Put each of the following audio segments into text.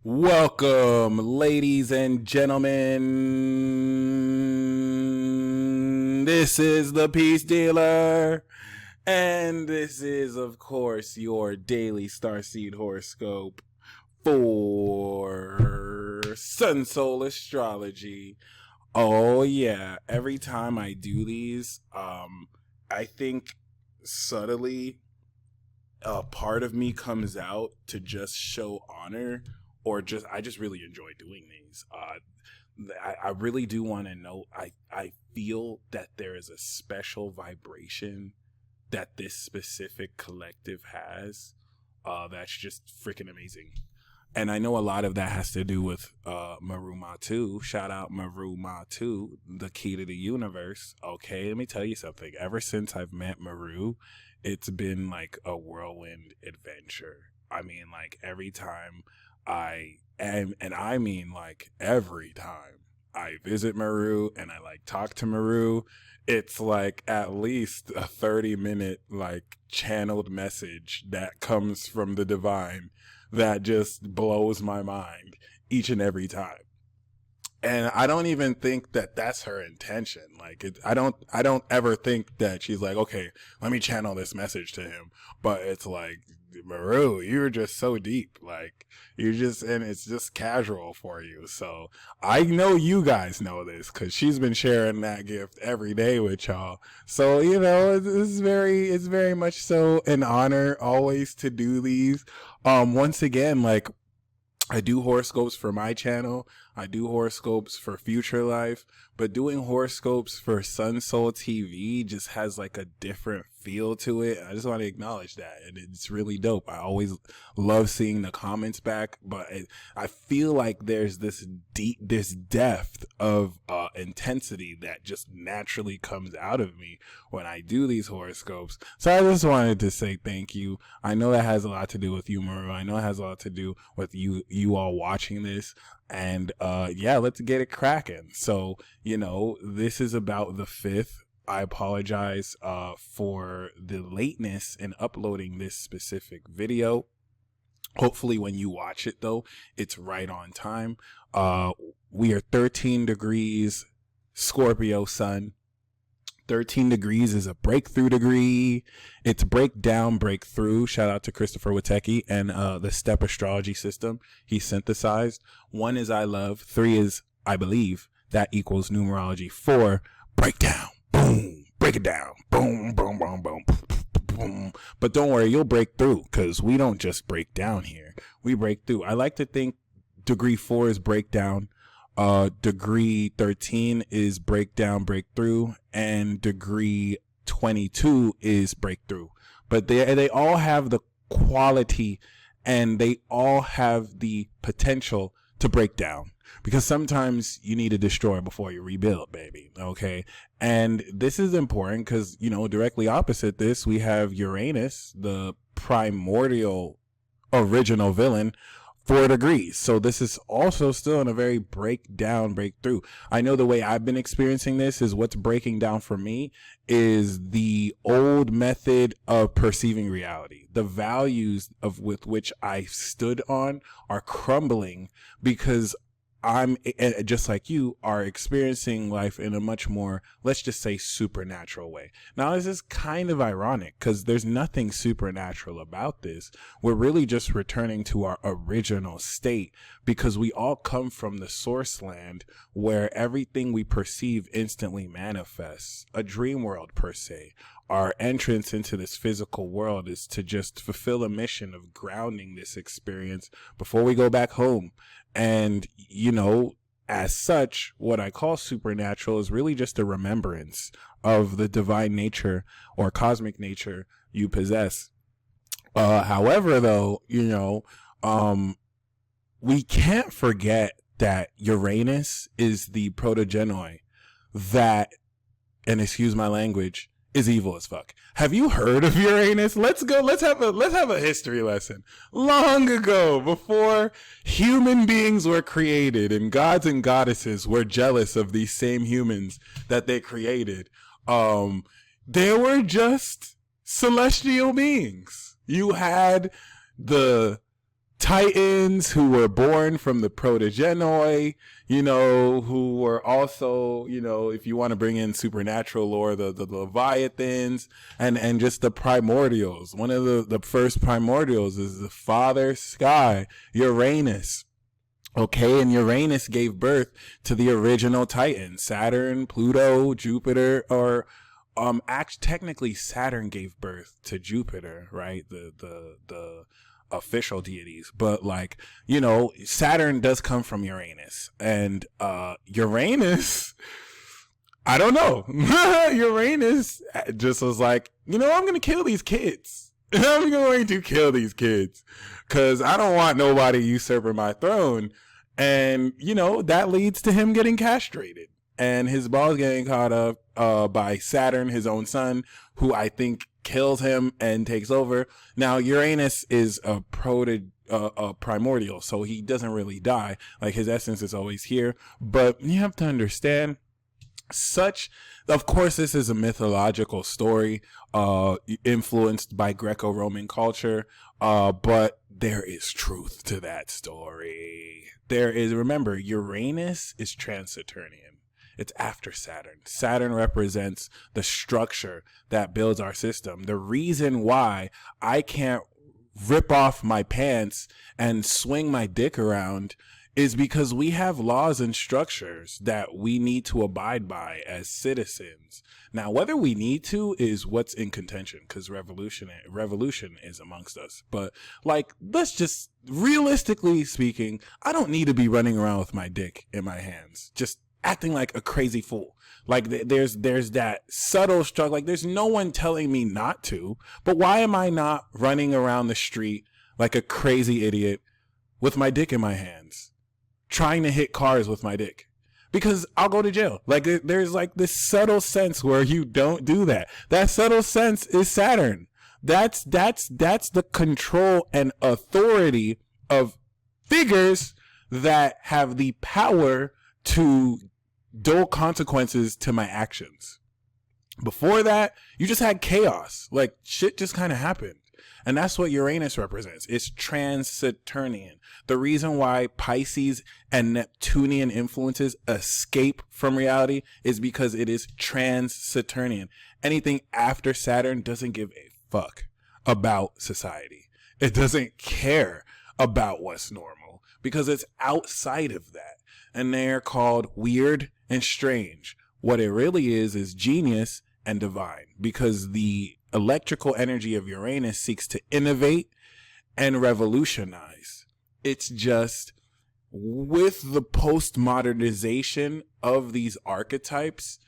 Welcome, ladies and gentlemen. This is the Peace Dealer, and this is, of course, your daily Starseed horoscope for Sun Soul Astrology. Oh yeah, every time I do these, I think subtly a part of me comes out to just show honor, or I just really enjoy doing these. I really do want to know. I feel that there is a special vibration that this specific collective has. That's just freaking amazing. And I know a lot of that has to do with Maru Matu. Shout out Maru Matu, the key to the universe. Okay, let me tell you something. Ever since I've met Maru, it's been like a whirlwind adventure. I mean, like every time every time I visit Maru and I like talk to Maru, it's like at least a 30-minute like channeled message that comes from the divine that just blows my mind each and every time. And I don't even think that that's her intention. Like, I don't ever think that she's like, okay, let me channel this message to him. But it's like, Maru, you're just so deep. Like, and it's just casual for you. So I know you guys know this because she's been sharing that gift every day with y'all. So, it's very much so an honor always to do these. Once again, like, I do horoscopes for my channel. I do horoscopes for Future Life, but doing horoscopes for Sun Soul TV just has like a different feel to it. I just want to acknowledge that, and it's really dope. I always love seeing the comments back, but I feel like there's this depth of intensity that just naturally comes out of me when I do these horoscopes. So I just wanted to say thank you. I know that has a lot to do with you, Maru. I know it has a lot to do with you all watching this. And let's get it cracking. So, this is about the 5th. I apologize for the lateness in uploading this specific video. Hopefully when you watch it, though, it's right on time. We are 13 degrees Scorpio sun. 13 degrees is a breakthrough degree. It's breakdown, breakthrough. Shout out to Christopher Witecki and the step astrology system he synthesized. 1 is I love. 3 is I believe. That equals numerology. 4, breakdown. Boom. Break it down. Boom, boom, boom, boom. Boom. But don't worry, you'll break through because we don't just break down here. We break through. I like to think degree 4 is breakdown. Degree 13 is breakdown, breakthrough, and degree 22 is breakthrough. But they all have the quality and they all have the potential to break down, because sometimes you need to destroy before you rebuild, baby. Okay. And this is important because, directly opposite this, we have Uranus, the primordial original villain, 4 degrees. So this is also still in a very breakdown, breakthrough. I know the way I've been experiencing this is what's breaking down for me is the old method of perceiving reality. The values with which I stood on are crumbling because I'm, just like you, are experiencing life in a much more, let's just say, supernatural way. Now, this is kind of ironic because there's nothing supernatural about this. We're really just returning to our original state because we all come from the source land where everything we perceive instantly manifests. A dream world, per se. Our entrance into this physical world is to just fulfill a mission of grounding this experience before we go back home. And, as such, what I call supernatural is really just a remembrance of the divine nature or cosmic nature you possess. However, though, we can't forget that Uranus is the protogenoi that, and excuse my language, is evil as fuck. Have you heard of Uranus? Let's have a history lesson. Long ago, before human beings were created and gods and goddesses were jealous of these same humans that they created, there were just celestial beings. You had the Titans who were born from the protogenoi, who were also, if you want to bring in supernatural lore, the Leviathans and just the primordials. One of the first primordials is the father sky, Uranus. Okay, and Uranus gave birth to the original Titans, Saturn, Pluto, Jupiter, or technically Saturn gave birth to Jupiter, right? The official deities, but Saturn does come from Uranus, and Uranus, I don't know. Uranus just was like, I'm gonna kill these kids. I'm going to kill these kids because I don't want nobody usurping my throne. And that leads to him getting castrated and his balls getting caught up by Saturn, his own son, who I think kills him and takes over. Now, Uranus is a primordial, so he doesn't really die. Like, his essence is always here. But you have to understand, of course, this is a mythological story, influenced by Greco-Roman culture, but there is truth to that story. Remember, Uranus is trans-Saturnian. It's after Saturn. Saturn represents the structure that builds our system. The reason why I can't rip off my pants and swing my dick around is because we have laws and structures that we need to abide by as citizens. Now, whether we need to is what's in contention, because revolution is amongst us. But let's just, realistically speaking, I don't need to be running around with my dick in my hands, just acting like a crazy fool. There's that subtle struggle. There's no one telling me not to, but why am I not running around the street like a crazy idiot with my dick in my hands, trying to hit cars with my dick? Because I'll go to jail. There's this subtle sense where you don't do that. That subtle sense is Saturn. That's the control and authority of figures that have the power to dole consequences to my actions. Before that, you just had chaos. Shit just kind of happened. And that's what Uranus represents. It's trans-Saturnian. The reason why Pisces and Neptunian influences escape from reality is because it is trans-Saturnian. Anything after Saturn doesn't give a fuck about society. It doesn't care about what's normal because it's outside of that. And they're called weird and strange. What it really is genius and divine, because the electrical energy of Uranus seeks to innovate and revolutionize. It's just, with the postmodernization of these archetypes,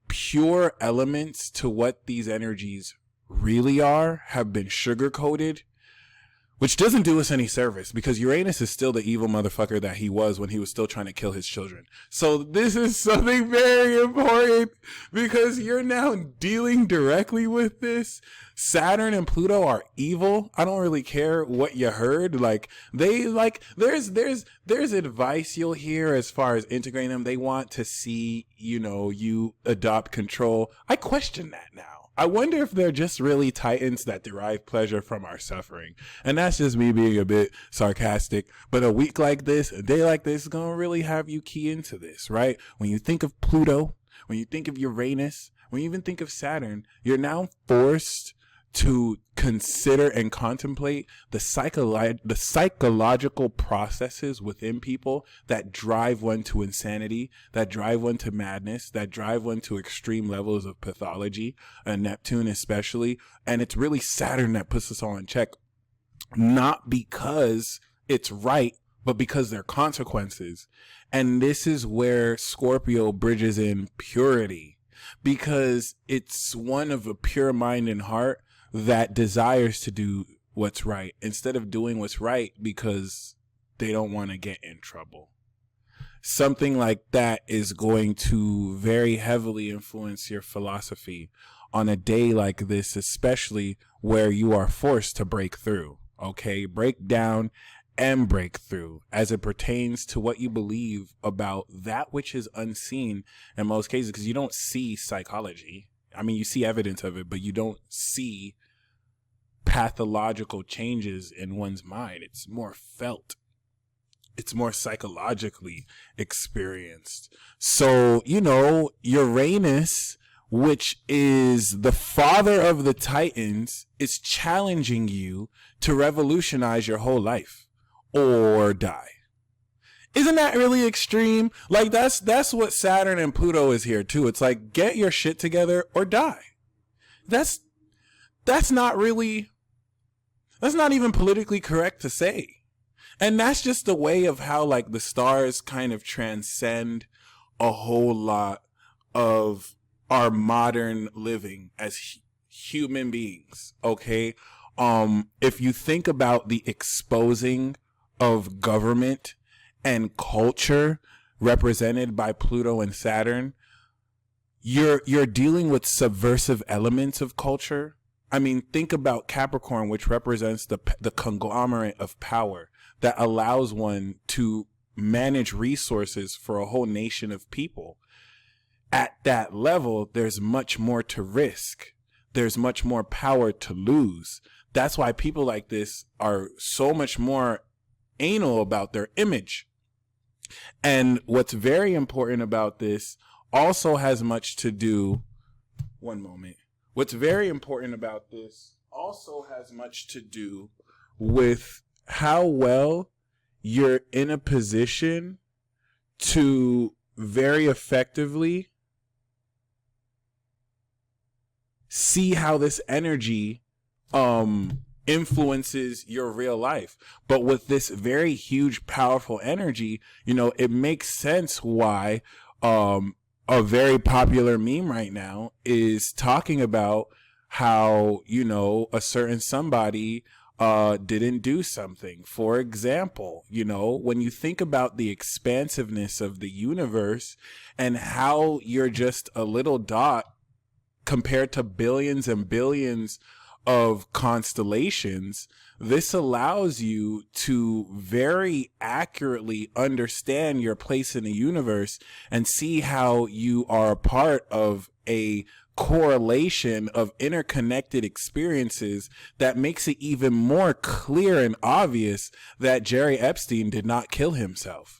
pure elements to what these energies really are have been sugar-coated, which doesn't do us any service, because Uranus is still the evil motherfucker that he was when he was still trying to kill his children. So this is something very important, because you're now dealing directly with this. Saturn and Pluto are evil. I don't really care what you heard. There's advice you'll hear as far as integrating them. They want to see, you adopt control. I question that now. I wonder if they're just really Titans that derive pleasure from our suffering. And that's just me being a bit sarcastic. But a week like this, a day like this is going to really have you key into this, right? When you think of Pluto, when you think of Uranus, when you even think of Saturn, you're now forced to consider and contemplate the psychological processes within people that drive one to insanity, that drive one to madness, that drive one to extreme levels of pathology, and Neptune especially. And it's really Saturn that puts us all in check, not because it's right, but because there are consequences. And this is where Scorpio bridges in purity, because it's one of a pure mind and heart that desires to do what's right instead of doing what's right because they don't want to get in trouble. Something like that is going to very heavily influence your philosophy on a day like this, especially where you are forced to break through. Okay, break down and break through as it pertains to what you believe about that which is unseen in most cases, because you don't see psychology. I mean, you see evidence of it, but you don't see pathological changes in one's mind. It's more felt. It's more psychologically experienced. So, Uranus, which is the father of the Titans, is challenging you to revolutionize your whole life or die. Isn't that really extreme? Like, that's what Saturn and Pluto is here too. It's like, get your shit together or die. That's not even politically correct to say. And that's just the way of how, like, the stars kind of transcend a whole lot of our modern living as human beings. Okay. If you think about the exposing of government and culture represented by Pluto and Saturn, you're dealing with subversive elements of culture. I mean, think about Capricorn, which represents the conglomerate of power that allows one to manage resources for a whole nation of people. At that level, there's much more to risk. There's much more power to lose. That's why people like this are so much more anal about their image. And what's very important about this also has much to do, one moment. What's very important about this also has much to do with how well you're in a position to very effectively see how this energy influences your real life. But with this very huge, powerful energy, it makes sense why a very popular meme right now is talking about how, a certain somebody didn't do something. For example, when you think about the expansiveness of the universe and how you're just a little dot compared to billions and billions of constellations, this allows you to very accurately understand your place in the universe and see how you are a part of a correlation of interconnected experiences that makes it even more clear and obvious that Jerry Epstein did not kill himself.